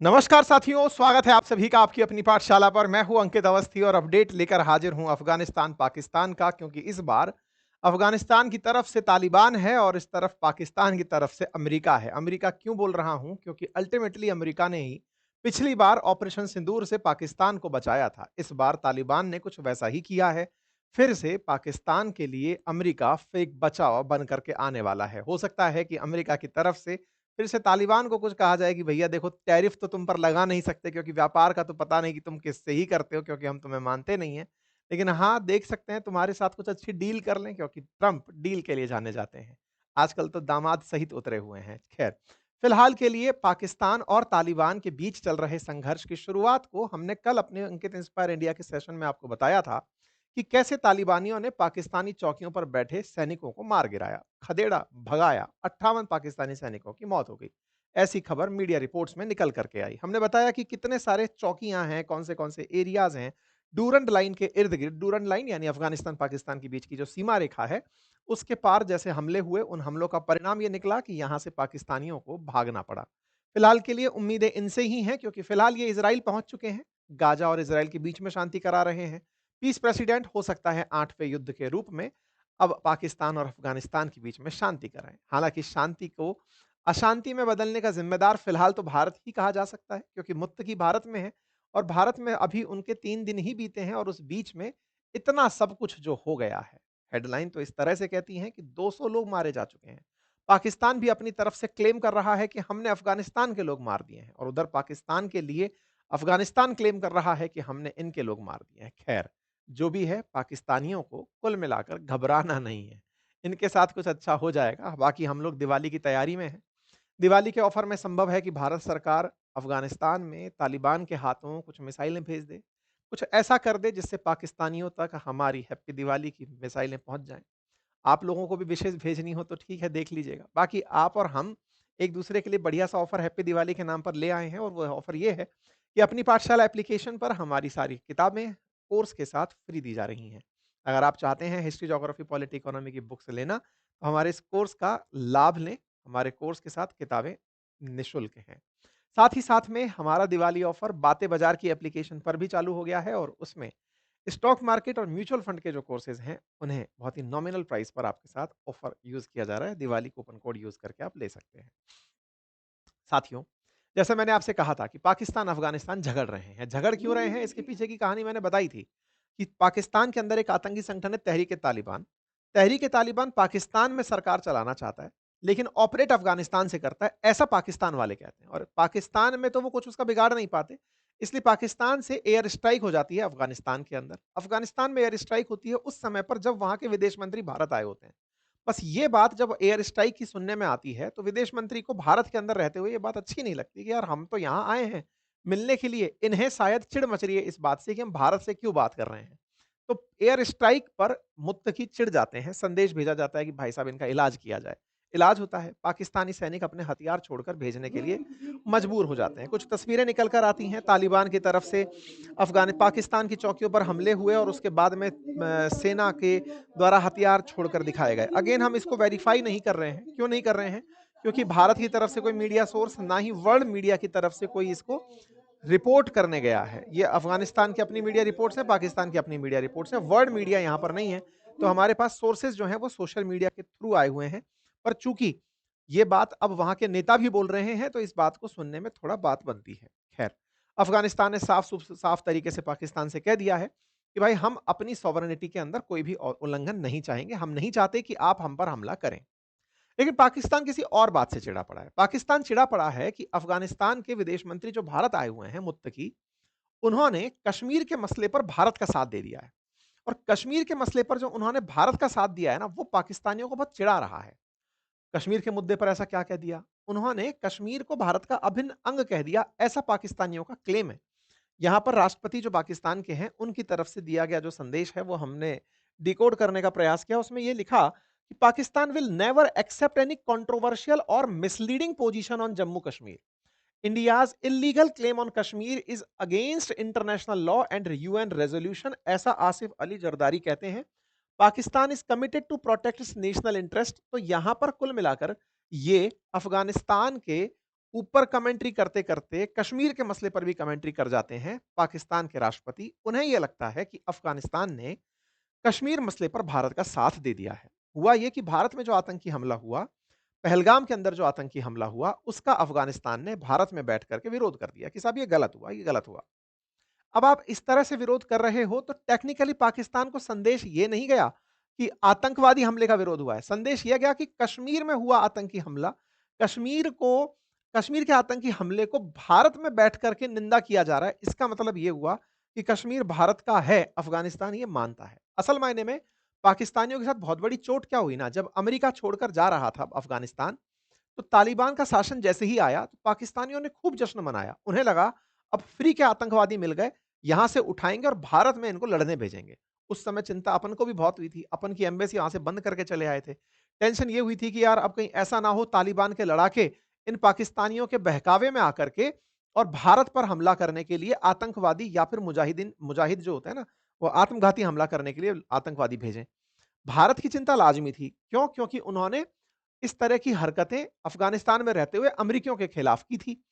नमस्कार साथियों, स्वागत है आप सभी का आपकी अपनी पाठशाला पर। मैं हूं अंकित अवस्थी और अपडेट लेकर हाजिर हूं अफगानिस्तान पाकिस्तान का, क्योंकि इस बार अफगानिस्तान की तरफ से तालिबान है और इस तरफ पाकिस्तान की तरफ से अमेरिका है। अमेरिका क्यों बोल रहा हूं? क्योंकि अल्टीमेटली अमेरिका ने ही पिछली बार ऑपरेशन सिंदूर से पाकिस्तान को बचाया था। इस बार तालिबान ने कुछ वैसा ही किया है। फिर से पाकिस्तान के लिए अमेरिका फेक बचाव बन करके आने वाला है। हो सकता है कि अमेरिका की तरफ से फिर से तालिबान को कुछ कहा जाए कि भैया देखो, टैरिफ तो तुम पर लगा नहीं सकते, क्योंकि व्यापार का तो पता नहीं कि तुम किससे ही करते हो, क्योंकि हम तुम्हें मानते नहीं हैं। लेकिन हाँ, देख सकते हैं तुम्हारे साथ कुछ अच्छी डील कर लें, क्योंकि ट्रंप डील के लिए जाने जाते हैं। आजकल तो दामाद सहित उतरे हुए हैं। खैर, फिलहाल के लिए पाकिस्तान और तालिबान के बीच चल रहे संघर्ष की शुरुआत को हमने कल अपने अंकित इंस्पायर इंडिया के सेशन में आपको बताया था कि कैसे तालिबानियों ने पाकिस्तानी चौकियों पर बैठे सैनिकों को मार गिराया, खदेड़ा, भगाया। 58 पाकिस्तानी सैनिकों की मौत हो गई। ऐसी खबर मीडिया रिपोर्ट्स में निकल करके आई। हमने बताया कि कितने सारे चौकियां हैं, कौन से एरियाज हैं डूरंड लाइन के इर्द गिर्द। डूरंड लाइन यानी अफगानिस्तान पाकिस्तान के बीच की जो सीमा रेखा है, उसके पार जैसे हमले हुए, उन हमलों का परिणाम ये निकला कि यहां से पाकिस्तानियों को भागना पड़ा। फिलहाल के लिए उम्मीदें इनसे ही हैं, क्योंकि फिलहाल ये इसराइल पहुंच चुके हैं। गाजा और इसराइल के बीच में शांति करा रहे हैं। पीस प्रेसिडेंट हो सकता है 8वें युद्ध के रूप में अब पाकिस्तान और अफगानिस्तान के बीच में शांति कराएं। हालांकि शांति को अशांति में बदलने का जिम्मेदार फिलहाल तो भारत ही कहा जा सकता है, क्योंकि मुत्तकी भारत में है और भारत में अभी उनके 3 दिन ही बीते हैं और उस बीच में इतना सब कुछ जो हो गया है। हेडलाइन तो इस तरह से कहती हैं कि 200 लोग मारे जा चुके हैं। पाकिस्तान भी अपनी तरफ से क्लेम कर रहा है कि हमने अफगानिस्तान के लोग मार दिए हैं, और उधर पाकिस्तान के लिए अफगानिस्तान क्लेम कर रहा है कि हमने इनके लोग मार दिए हैं। खैर, जो भी है, पाकिस्तानियों को कुल मिलाकर घबराना नहीं है। इनके साथ कुछ अच्छा हो जाएगा। बाकी हम लोग दिवाली की तैयारी में हैं। दिवाली के ऑफर में संभव है कि भारत सरकार अफगानिस्तान में तालिबान के हाथों कुछ मिसाइलें भेज दे, कुछ ऐसा कर दे जिससे पाकिस्तानियों तक हमारी हैप्पी दिवाली की मिसाइलें पहुंच जाएं। आप लोगों को भी विशेष भेजनी हो तो ठीक है, देख लीजिएगा। बाकी आप और हम एक दूसरे के लिए बढ़िया सा ऑफर हैप्पी दिवाली के नाम पर ले आए हैं, और वो ऑफर ये है कि अपनी पाठशाला एप्लीकेशन पर हमारी सारी किताबें कोर्स के साथ फ्री दी जा रही हैं। अगर आप चाहते हैं हिस्ट्री, ज्योग्राफी, पॉलिटी, इकोनॉमी की बुक्स लेना, तो हमारे इस कोर्स का लाभ लें। हमारे कोर्स के साथ किताबें निःशुल्क हैं। साथ ही साथ में हमारा दिवाली ऑफर बातें बाजार की एप्लीकेशन पर भी चालू हो गया है, और उसमें स्टॉक मार्केट और म्यूचुअल फंड के जो कोर्सेज हैं, उन्हें बहुत ही नॉमिनल प्राइस पर आपके साथ ऑफर यूज किया जा रहा है। दिवाली कूपन कोड यूज करके आप ले सकते हैं। साथियों, जैसे मैंने आपसे कहा था कि पाकिस्तान अफगानिस्तान झगड़ रहे हैं। झगड़ क्यों रहे हैं, इसके पीछे की कहानी मैंने बताई थी कि पाकिस्तान के अंदर एक आतंकी संगठन है तहरीक ए तालिबान। तहरीक ए तालिबान पाकिस्तान में सरकार चलाना चाहता है, लेकिन ऑपरेट अफगानिस्तान से करता है, ऐसा पाकिस्तान वाले कहते हैं। और पाकिस्तान में तो वो कुछ उसका बिगाड़ नहीं पाते, इसलिए पाकिस्तान से एयर स्ट्राइक हो जाती है अफगानिस्तान के अंदर। अफगानिस्तान में एयर स्ट्राइक होती है उस समय पर जब वहां के विदेश मंत्री भारत आए होते हैं। बस ये बात जब एयर स्ट्राइक की सुनने में आती है, तो विदेश मंत्री को भारत के अंदर रहते हुए ये बात अच्छी नहीं लगती कि यार, हम तो यहाँ आए हैं मिलने के लिए। इन्हें शायद चिढ़ मच रही है इस बात से कि हम भारत से क्यों बात कर रहे हैं। तो एयर स्ट्राइक पर मुत्तकी चिढ़ जाते हैं, संदेश भेजा जाता है कि भाई साहब, इनका इलाज किया जाए। इलाज होता है, पाकिस्तानी सैनिक अपने हथियार छोड़कर भेजने के लिए मजबूर हो जाते हैं। कुछ तस्वीरें निकल कर आती हैं तालिबान की तरफ से अफगान पाकिस्तान की चौकियों पर हमले हुए और उसके बाद में सेना के द्वारा हथियार छोड़कर दिखाए गए। अगेन हम इसको वेरीफाई नहीं कर रहे हैं। क्यों नहीं कर रहे हैं? क्योंकि भारत की तरफ से कोई मीडिया सोर्स, ना ही वर्ल्ड मीडिया की तरफ से कोई इसको रिपोर्ट करने गया है। ये अफगानिस्तान की अपनी मीडिया रिपोर्ट्स हैं, पाकिस्तान की अपनी मीडिया रिपोर्ट्स हैं, वर्ल्ड मीडिया यहाँ पर नहीं है। तो हमारे पास सोर्सेज जो हैं वो सोशल मीडिया के थ्रू आए हुए हैं। पर चूंकि ये बात अब वहां के नेता भी बोल रहे हैं, तो इस बात को सुनने में थोड़ा बात बनती है। खैर, अफगानिस्तान ने साफ तरीके से पाकिस्तान से कह दिया है कि भाई, हम अपनी सॉवरेनिटी के अंदर कोई भी उल्लंघन नहीं चाहेंगे। हम नहीं चाहते कि आप हम पर हमला करें। लेकिन पाकिस्तान किसी और बात से चिढ़ा पड़ा है। पाकिस्तान चिढ़ा पड़ा है कि अफगानिस्तान के विदेश मंत्री जो भारत आए हुए हैं मुत्तकी, उन्होंने कश्मीर के मसले पर भारत का साथ दे दिया है। और कश्मीर के मसले पर जो उन्होंने भारत का साथ दिया है ना, वो पाकिस्तानियों को बहुत चिढ़ा रहा है। कश्मीर के मुद्दे पर ऐसा क्या कह दिया? उन्होंने कश्मीर को भारत का अभिन्न अंग कह दिया, ऐसा पाकिस्तानियों का क्लेम है। यहां पर राष्ट्रपति जो पाकिस्तान के हैं, उनकी तरफ से दिया गया जो संदेश है वो हमने डिकोड करने का प्रयास किया। उसमें यह लिखा कि Pakistan will never accept any controversial और misleading position on Jammu Kashmir. India's illegal claim on Kashmir is against international law and UN resolution, ऐसा आसिफ अली जरदारी कहते हैं। Pakistan is committed to protect its national interest. तो यहां पर कुल मिलाकर ये अफगानिस्तान के ऊपर कमेंट्री करते-करते कश्मीर के मसले पर भी कमेंट्री कर जाते हैं पाकिस्तान के राष्ट्रपति। उन्हें ये लगता है कि अफ़गानिस्तान ने कश्मीर मसले पर भारत का साथ दे दिया है। हुआ ये कि भारत में जो आतंकी हमला हुआ, पहलगाम के अंदर जो आतंकी हमला हुआ, उसका अफ़गानिस्तान ने भारत में बैठ कर के विरोध कर दिया कि साहब ये गलत हुआ, ये गलत हुआ। अब आप इस तरह से विरोध कर रहे हो तो टेक्निकली पाकिस्तान को संदेश ये नहीं गया कि आतंकवादी हमले का विरोध हुआ है। संदेश ये गया कि कश्मीर में हुआ आतंकी हमला, कश्मीर को कश्मीर के आतंकी हमले को भारत में बैठ कर के निंदा किया जा रहा है। इसका मतलब ये हुआ कि कश्मीर भारत का है, अफ़गानिस्तान ये मानता है। असल मायने में पाकिस्तानियों के साथ बहुत बड़ी चोट क्या हुई ना, जब अमेरिका छोड़कर जा रहा था अफ़गानिस्तान, तो तालिबान का शासन जैसे ही आया तो पाकिस्तानियों ने खूब जश्न मनाया। उन्हें लगा अब फ्री के आतंकवादी मिल गए, यहां से उठाएंगे और भारत में इनको लड़ने भेजेंगे। उस समय चिंता अपन को भी बहुत हुई थी, अपन की एम्बेसी वहां से बंद करके चले आए थे। टेंशन ये हुई थी कि यार अब कहीं ऐसा ना हो तालिबान के लड़ाके इन पाकिस्तानियों के बहकावे में आकर के और भारत पर हमला करने के लिए आतंकवादी या फिर मुजाहिद जो होते हैं ना, वो आत्मघाती हमला करने के लिए आतंकवादी भेजें। भारत की चिंता लाजमी थी। क्यों? क्योंकि उन्होंने इस तरह की हरकतें अफगानिस्तान में रहते हुए अमेरिकियों के खिलाफ की थी।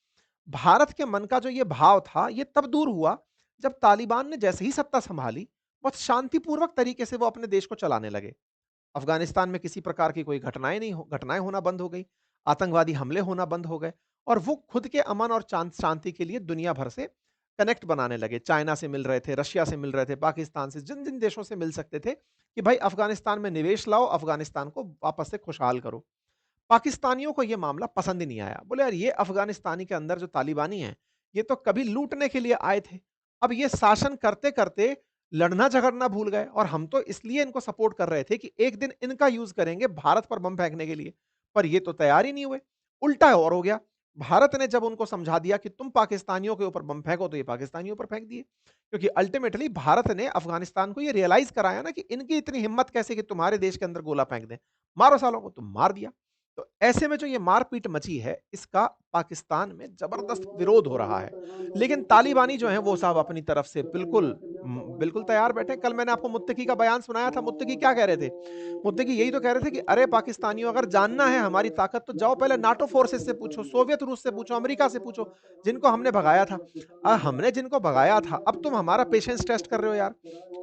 भारत के मन का जो ये भाव था, ये तब दूर हुआ जब तालिबान ने जैसे ही सत्ता संभाली, बहुत शांतिपूर्वक तरीके से वो अपने देश को चलाने लगे। अफगानिस्तान में किसी प्रकार की कोई घटनाएं होना बंद हो गई, आतंकवादी हमले होना बंद हो गए और वो खुद के अमन और शांति के लिए दुनिया भर से कनेक्ट बनाने लगे। चाइना से मिल रहे थे, रशिया से मिल रहे थे, पाकिस्तान से, जिन जिन देशों से मिल सकते थे कि भाई अफगानिस्तान में निवेश लाओ, अफगानिस्तान को वापस से खुशहाल करो। पाकिस्तानियों को यह मामला पसंद ही नहीं आया। बोले यार ये अफगानिस्तानी के अंदर जो तालिबानी हैं, ये तो कभी लूटने के लिए आए थे। अब ये शासन करते-करते लड़ना झगड़ना भूल गए और हम तो इसलिए इनको सपोर्ट कर रहे थे कि एक दिन इनका यूज़ करेंगे भारत पर बम फेंकने के लिए। पर ये तो तैयार ही नहीं हुए। उल्टा और हो गया। भारत ने जब उनको समझा दिया कि तुम पाकिस्तानियों के ऊपर बम फेंको, तो ये पाकिस्तानियों पर फेंक दिए। क्योंकि अल्टीमेटली भारत ने अफगानिस्तान को ये रियलाइज़ कराया ना कि इनकी इतनी हिम्मत कैसे कि तुम्हारे देश के अंदर गोला फेंक दें। मारो सालों को, तो मार दिया। तो ऐसे में जो ये मारपीट मची है, इसका पाकिस्तान में ज़बरदस्त विरोध हो रहा है। लेकिन तालिबानी जो हैं, वो साहब अपनी तरफ से बिल्कुल तैयार बैठे। कल मैंने आपको मुत्तकी का बयान सुनाया था, मुत्तकी क्या कह रहे थे? मुत्तकी यही तो कह रहे थे कि अरे पाकिस्तानियों, अगर जानना है हमारी ताकत तो जाओ पहले नाटो फोर्सेस से पूछो, सोवियत रूस से पूछो, अमेरिका से पूछो, जिनको हमने भगाया था। हमने जिनको भगाया था, अब तुम हमारा पेशेंस टेस्ट कर रहे हो यार।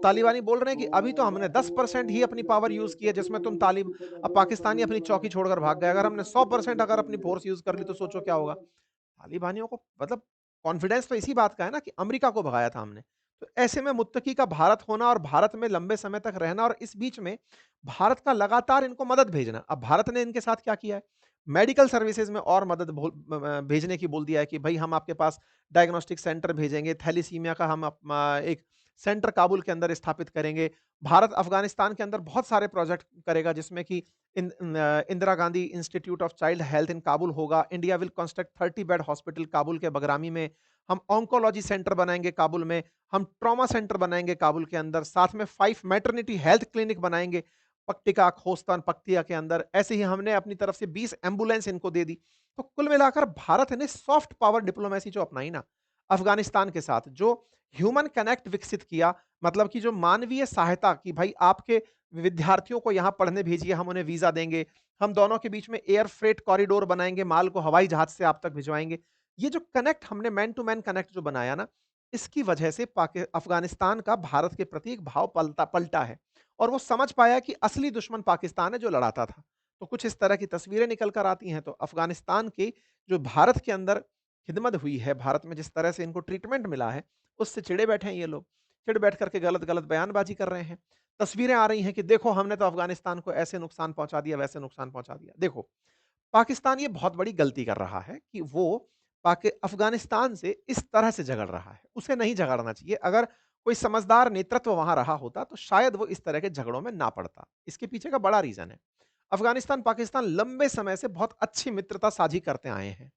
तालिबानी बोल रहे हैं कि अभी तो हमने 10% ही अपनी पावर यूज़ की है, जिसमें अब पाकिस्तानी अपनी चौकी छोड़कर भाग गए। अगर हमने 100% अगर अपनी फ़ोर्स यूज़ कर ली तो सोचो क्या होगा? तालिबानियों को मतलब कॉन्फिडेंस तो इसी बात का है ना कि अमेरिका को भगाया था हमने। तो ऐसे में मुत्तकी का भारत होना और भारत में लंबे समय तक रहना और इस बीच में भारत का लगातार इनको मदद भेजना। अब भारत ने इनके साथ क्या किया है? मेडिकल सर्विसेज़ में और मदद भेजने की बोल दिया है कि भई हम आपके पास डायग्नोस्टिक सेंटर भेजेंगे, थैलेसीमिया का हम एक सेंटर काबुल के अंदर स्थापित करेंगे। भारत अफ़गानिस्तान के अंदर बहुत सारे प्रोजेक्ट करेगा जिसमें कि Indira Gandhi institute of child health in Kabul होगा। India will construct 30 bed hospital Kabul के बगरामी में। हम ऑन्कोलॉजी सेंटर बनाएंगे काबुल में। हम ट्रॉमा सेंटर बनाएंगे काबुल के अंदर। साथ में 5 मैटरनिटी हेल्थ क्लिनिक बनाएंगे पट्टिका, खोस्तान, पक्तिया के अंदर। ऐसे ही हमने अपनी तरफ से 20 एम्बुलेंस इनको दे दी। तो कुल मिलाकर भारत ने सॉफ्ट पावर डिप्लोमेसी जो अपनाई ना अफगानिस्तान के साथ, जो ह्यूमन कनेक्ट विकसित किया, मतलब कि जो मानवीय सहायता कि भाई आपके विद्यार्थियों को यहाँ पढ़ने भेजिए, हम उन्हें वीज़ा देंगे, हम दोनों के बीच में एयर फ्रेट कॉरिडोर बनाएँगे, माल को हवाई जहाज़ से आप तक भिजवाएँगे। ये जो कनेक्ट हमने मैन टू मैन कनेक्ट जो बनाया ना, इसकी वजह से पाकि अफ़गानिस्तान का भारत के प्रति एक भाव पलटा है और वो समझ पाया कि असली दुश्मन पाकिस्तान है जो लड़ाता था। तो कुछ इस तरह की तस्वीरें निकल कर आती हैं, तो अफ़गानिस्तान की जो भारत के अंदर खिदमत हुई है, भारत में जिस तरह से इनको ट्रीटमेंट मिला है, उससे चिढ़े बैठे हैं ये लोग। चिढ़ बैठ कर के गलत-गलत बयानबाज़ी कर रहे हैं। तस्वीरें आ रही हैं कि देखो हमने तो अफ़गानिस्तान को ऐसे नुकसान पहुँचा दिया, वैसे नुकसान पहुँचा दिया। देखो, पाकिस्तान ये बहुत बड़ी गलती कर रहा है कि वो अफ़गानिस्तान से इस तरह से झगड़ रहा है। उसे नहीं झगड़ना चाहिए। अगर कोई समझदार नेतृत्व वहाँ रहा होता, तो शायद वो इस तरह के झगड़ों में ना पड़ता। इसके पीछे का बड़ा रीज़न है। अफ़गानिस्तान, पाकिस्तान लंबे समय से बहुत अच्छी मित्रता साझी करते आए हैं।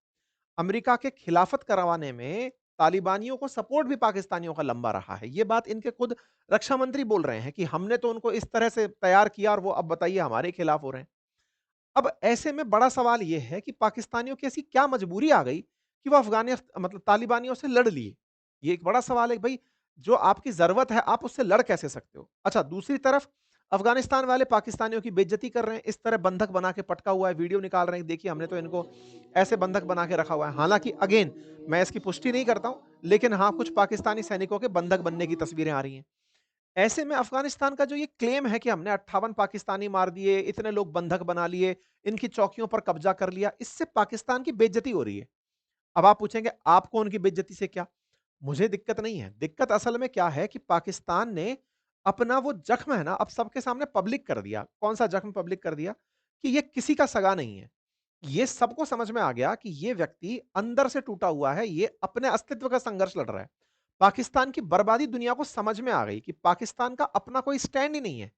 अमेरिका के खिलाफत करवाने में तालिबानियों को सपोर्ट भी पाकिस्तानियों का लंबा रहा है। ये बात इनके खुद रक्षा मंत्री बोल रहे हैं कि हमने तो उनको इस तरह से तैयार किया और वो अब बताइए हमारे खिलाफ हो रहे हैं। अब ऐसे में बड़ा सवाल ये है कि पाकिस्तानियों की ऐसी क्या मजबूरी आ गई कि वो मतलब तालिबानियों से लड़ लिए? ये एक बड़ा सवाल है कि भई जो आपकी ज़रूरत है, आप उससे लड़ कैसे सकते हो? अच्छा, दूसरी तरफ अफ़गानिस्तान वाले पाकिस्तानियों की बेइज्जती कर रहे हैं, इस तरह बंधक बना के पटका हुआ है, वीडियो निकाल रहे हैं, देखिए हमने तो इनको ऐसे बंधक बना के रखा हुआ है। हालाँकि अगेन मैं इसकी पुष्टि नहीं करता हूँ, लेकिन हाँ, कुछ पाकिस्तानी सैनिकों के बंधक बनने की तस्वीरें आ रही हैं। ऐसे में अफ़गानिस्तान का जो ये क्लेम है कि हमने 58 पाकिस्तानी मार दिए, इतने लोग बंधक बना लिए, इनकी चौकियों पर कब्ज़ा कर लिया, इससे पाकिस्तान की बेइज्जती हो रही है। अब आप पूछेंगे आपको उनकी बेइज्जती से क्या? मुझे दिक्कत नहीं है। दिक्कत असल में क्या है कि पाकिस्तान ने अपना वो ज़ख्म है ना, अब सबके सामने पब्लिक कर दिया। कौन-सा ज़ख्म पब्लिक कर दिया? कि ये किसी का सगा नहीं है। ये सबको समझ में आ गया कि ये व्यक्ति अंदर से टूटा हुआ है, ये अपने अस्तित्व का संघर्ष लड़ रहा है। पाकिस्तान की बर्बादी दुनिया को समझ में आ गई कि पाकिस्तान का अपना कोई स्टैंड ही नहीं है।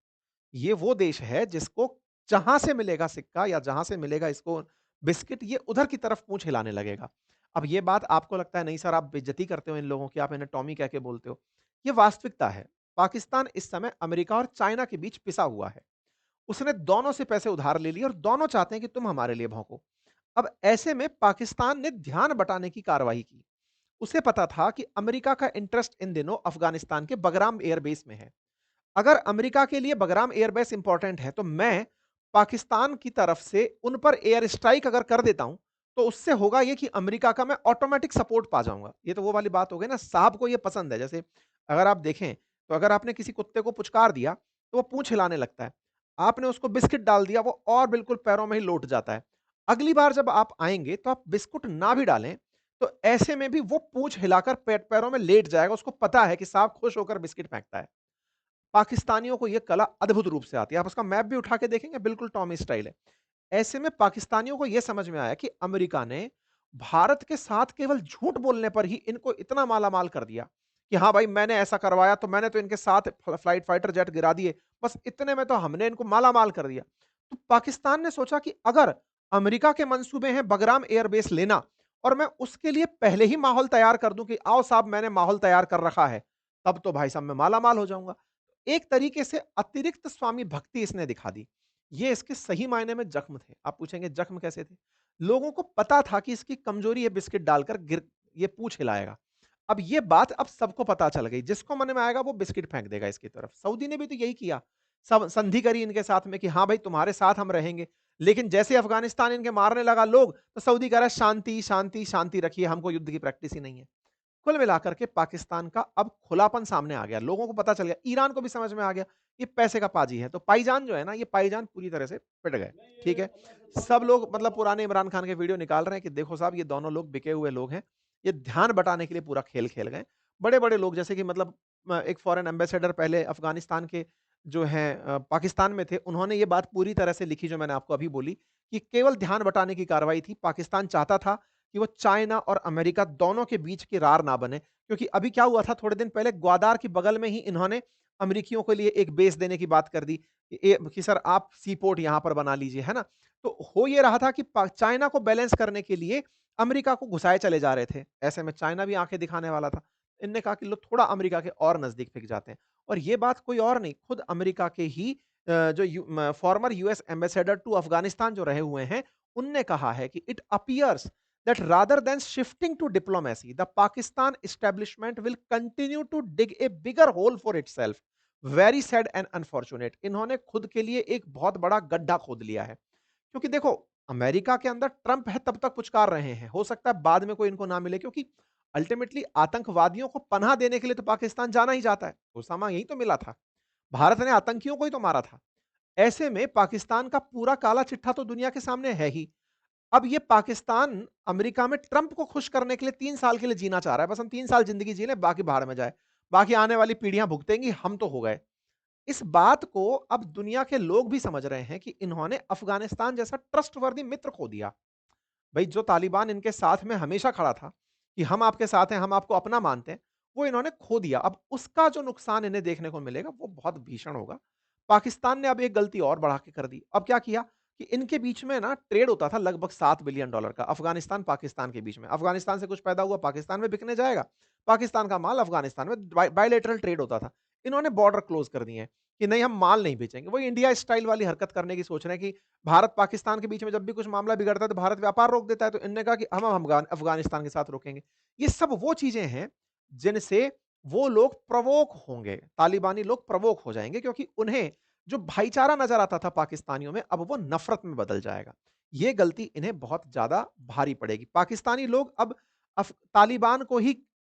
ये वो देश है जिसको जहां से मिलेगा सिक्का या जहां से मिलेगा इसको बिस्किट, ये उधर की तरफ पूंछ हिलाने लगेगा। अब ये बात आपको लगता है नहीं सर आप बेइज्जती करते हो इन लोगों की, आप इन्हें टॉमी कह के बोलते हो। ये वास्तविकता है। पाकिस्तान इस समय अमेरिका और चाइना के बीच पिसा हुआ है। उसने दोनों से पैसे उधार ले लिए और दोनों चाहते हैं कि तुम हमारे लिए भौंको। अब ऐसे में पाकिस्तान ने ध्यान बटाने की कार्रवाई की। उसे पता था कि अमेरिका का इंटरेस्ट इन दिनों अफगानिस्तान के बगराम एयरबेस में है। अगर अमेरिका के लिए बगराम एयरबेस इंपॉर्टेंट है, तो मैं पाकिस्तान की तरफ से उन पर एयर स्ट्राइक अगर कर देता हूं, तो उससे होगा ये कि अमेरिका का मैं ऑटोमेटिक सपोर्ट पा जाऊंगा। ये तो वो वाली बात हो गई ना, साहब को ये पसंद है। जैसे अगर आप देखें, तो अगर आपने किसी कुत्ते को पुचकार दिया, तो वो पूंछ हिलाने लगता है। आपने उसको बिस्किट डाल दिया, वो और बिल्कुल पैरों में ही लौट जाता है। अगली बार जब आप आएंगे, तो आप बिस्कुट ना भी डालें, तो ऐसे में भी वो पूंछ हिलाकर पैरों में लेट जाएगा। उसको पता है कि साहब खुश होकर बिस्किट फेंकता है। पाकिस्तानियों को ये कला अद्भुत रूप से आती है। आप उसका मैप भी उठा के देखेंगे, बिल्कुल टॉमी स्टाइल है। ऐसे में पाकिस्तानियों को ये समझ में आया कि अमेरिका ने भारत के साथ केवल झूठ बोलने पर ही इनको इतना मालामाल कर दिया कि हाँ भाई मैंने ऐसा करवाया, तो मैंने तो इनके साथ फ्लाइट फाइटर जेट गिरा दिए, बस इतने में तो हमने इनको मालामाल कर दिया। तो पाकिस्तान ने सोचा कि अगर अमेरिका के मंसूबे हैं बगराम एयरबेस लेना, और मैं उसके लिए पहले ही माहौल तैयार कर दूं कि आओ साहब मैंने माहौल तैयार कर रखा है, तब तो भाई साहब मैं मालामाल हो जाऊंगा। एक तरीके से अतिरिक्त स्वामी भक्ति इसने दिखा दी। ये इसके सही मायने में जख्म थे। आप पूछेंगे जख्म कैसे थे? लोगों को पता था कि इसकी कमजोरी है, बिस्किट डालकर गिर ये पूंछ हिलाएगा। अब ये बात अब सबको पता चल गई। जिसको मन में आएगा वो बिस्किट फेंक देगा इसकी तरफ। सऊदी ने भी तो यही किया। सब संधि करी इनके साथ में कि हाँ भाई तुम्हारे साथ हम रहेंगे। लेकिन जैसे अफगानिस्तान इनके मारने लगा लोग, तो सऊदी कह रहा है शांति, शांति, शांति रखिए, हमको युद्ध की प्रैक्टिस ही नहीं है। कुल मिलाकर के पाकिस्तान का अब खुलापन सामने आ गया। लोगों को पता चल गया, ईरान को भी समझ में आ गया, ये पैसे का पाजी है। तो पाईजान जो है ना, ये पाईजान पूरी तरह से पिट गए। ठीक है? सब लोग मतलब पुराने इमरान खान के वीडियो निकाल रहे हैं कि देखो साहब ये दोनों लोग बिके हुए लोग हैं। ये ध्यान बटाने के लिए पूरा खेल खेल गए। बड़े-बड़े लोग जैसे कि मतलब एक फॉरेन एम्बेसडर पहले अफ़गानिस्तान के जो हैं पाकिस्तान में थे, उन्होंने ये बात पूरी तरह से लिखी जो मैंने आपको अभी बोली कि केवल ध्यान बटाने की कार्रवाई थी। पाकिस्तान चाहता था कि वो चाइना और अमेरिका दोनों के बीच की रार ना बने। क्योंकि अभी क्या हुआ था थोड़े दिन पहले ग्वादार के बगल में ही इन्होंने अमेरिकियों के लिए एक बेस देने की बात कर दी कि सर आप सी पोर्ट यहां पर बना लीजिए, है ना? तो हो ये रहा था कि चाइना को बैलेंस करने के लिए अमेरिका को घुसाए चले जा रहे थे। ऐसे में चाइना भी आंखें दिखाने वाला था। इनने कहा कि लो थोड़ा अमेरिका के और नजदीक फिक जाते हैं। और ये बात कोई और नहीं, खुद अमेरिका के ही जो former US ambassador to Afghanistan जो रहे हुए हैं, उनने कहा है कि it appears that rather than shifting to diplomacy, the Pakistan establishment will continue to dig a bigger hole for itself. Very sad and unfortunate. इन्होंने खुद के लिए एक बहुत बड़ा गड्ढा खोद लिया है। क्योंकि देखो, अमेरिका के अंदर ट्रंप है तब तक पुचकार रहे हैं। हो सकता है बाद में कोई इनको ना मिले, क्योंकि अल्टीमेटली आतंकवादियों को पनाह देने के लिए तो पाकिस्तान जाना ही जाता है। उसामा यही तो मिला था। भारत ने आतंकियों को ही तो मारा था। ऐसे में पाकिस्तान का पूरा काला चिट्ठा तो दुनिया के सामने है ही। अब ये पाकिस्तान अमेरिका में ट्रंप को खुश करने के लिए 3 साल के लिए जीना चाह रहा है। बस हम 3 साल ज़िंदगी जी लें, बाकी भाड़ में जाए। बाकी आने वाली पीढ़ियाँ भुगतेंगी, हम तो हो गए। इस बात को अब दुनिया के लोग भी समझ रहे हैं कि इन्होंने अफ़गानिस्तान जैसा ट्रस्टवर्दी मित्र खो दिया। भई जो तालिबान इनके साथ में हमेशा खड़ा था, कि हम आपके साथ हैं, हम आपको अपना मानते हैं, वो इन्होंने खो दिया। अब उसका जो नुकसान इन्हें देखने को मिलेगा, वो बहुत भीषण होगा। पाकिस्तान ने अब एक गलती और बढ़ा के कर दी। अब क्या किया कि इनके बीच में ना ट्रेड होता था लगभग $7 बिलियन का, अफ़गानिस्तान, पाकिस्तान के बीच में। अफ़गानिस्तान से कुछ पैदा हुआ, पाकिस्तान में बिकने जाएगा। पाकिस्तान का माल अफ़गानिस्तान में बायलैटरल ट्रेड होता था। इन्होंने बॉर्डर क्लोज़ कर दिए हैं कि नहीं हम माल नहीं बेचेंगे। वही इंडिया स्टाइल वाली हरकत करने की सोच रहे हैं कि भारत पाकिस्तान के बीच में जब भी कुछ मामला बिगड़ता है तो भारत व्यापार रोक देता है, तो इन्होंने कहा कि हम अफगानिस्तान के साथ रोकेंगे। ये सब वो चीजें हैं जिनसे वो लोग प्रवोक होंगे, तालिबानी लोग प्रवोक हो जाएंगे, क्योंकि उन्हें जो भाईचारा नज़र आता था पाकिस्तानियों में, अब वो नफ़रत में बदल जाएगा। ये गलती इन्हें बहुत ज़्यादा भारी पड़ेगी। पाकिस्तानी लोग अब तालिबान को ही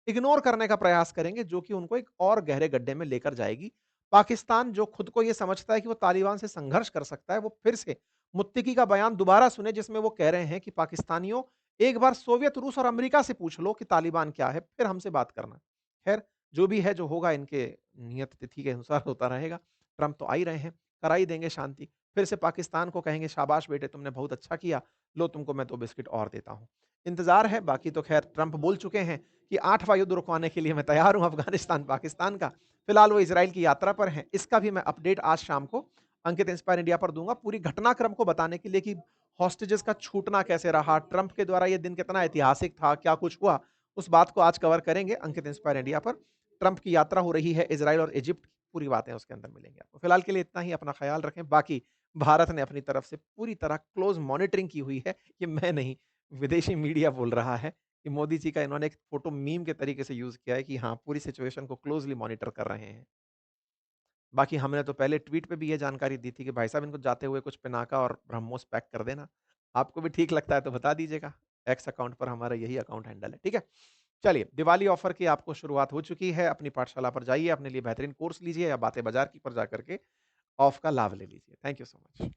इग्नोर करने का प्रयास करेंगे, जो कि उनको एक और गहरे गड्ढे में लेकर जाएगी। पाकिस्तान जो खुद को ये समझता है कि वो तालिबान से संघर्ष कर सकता है, वो फिर से मुत्तकी का बयान दोबारा सुने, जिसमें वो कह रहे हैं कि पाकिस्तानियों, एक बार सोवियत, रूस और अमेरिका से पूछ लो कि तालिबान क्या है, फिर हमसे बात करना। खैर, जो भी है, जो होगा इनके नियत तिथि के अनुसार होता रहेगा। ट्रंप तो आ ही रहे हैं, करा ही देंगे शांति। फिर से पाकिस्तान को कहेंगे, शाबाश बेटे, तुमने बहुत अच्छा किया, लो तुमको मैं 2 बिस्किट और देता हूँ। इंतज़ार है, बाकी तो ख़ैर ट्रंप बोल चुके हैं कि 8वां युद्ध रुकवाने के लिए मैं तैयार हूँ अफ़गानिस्तान पाकिस्तान का। फिलहाल वो इज़राइल की यात्रा पर हैं। इसका भी मैं अपडेट आज शाम को अंकित इंस्पायर इंडिया पर दूँगा, पूरी घटनाक्रम को बताने के लिए कि हॉस्टेजेस का छूटना कैसे रहा, ट्रंप के द्वारा ये दिन कितना ऐतिहासिक था, क्या कुछ हुआ, उस बात को आज कवर करेंगे अंकित इंस्पायर इंडिया पर। ट्रंप की यात्रा हो रही है इज़राइल और इजिप्ट, पूरी बातें उसके अंदर मिलेंगी आपको। फिलहाल के लिए इतना ही, अपना ख़्याल रखें। बाकी भारत ने अपनी तरफ से पूरी तरह क्लोज़ मॉनिटरिंग की हुई है, ये मैं नहीं, विदेशी मीडिया बोल रहा है कि मोदी जी का इन्होंने एक फ़ोटो मीम के तरीके से यूज़ किया है कि हाँ, पूरी सिचुएशन को क्लोज़ली मॉनिटर कर रहे हैं। बाकी हमने तो पहले ट्वीट पे भी ये जानकारी दी थी कि भाई साहब, इनको जाते हुए कुछ पिनाका और ब्रह्मोस पैक कर देना। आपको भी ठीक लगता है तो बता दीजिएगा। एक्स अकाउंट पर हमारा यही अकाउंट हैंडल है, ठीक है? चलिए, दिवाली ऑफ़र की आपको शुरुआत हो चुकी है। अपनी पाठशाला पर जाइए, अपने लिए बेहतरीन कोर्स लीजिए या बातें बाज़ार की पर जाकर के ऑफ का लाभ ले लीजिए। Thank you so much.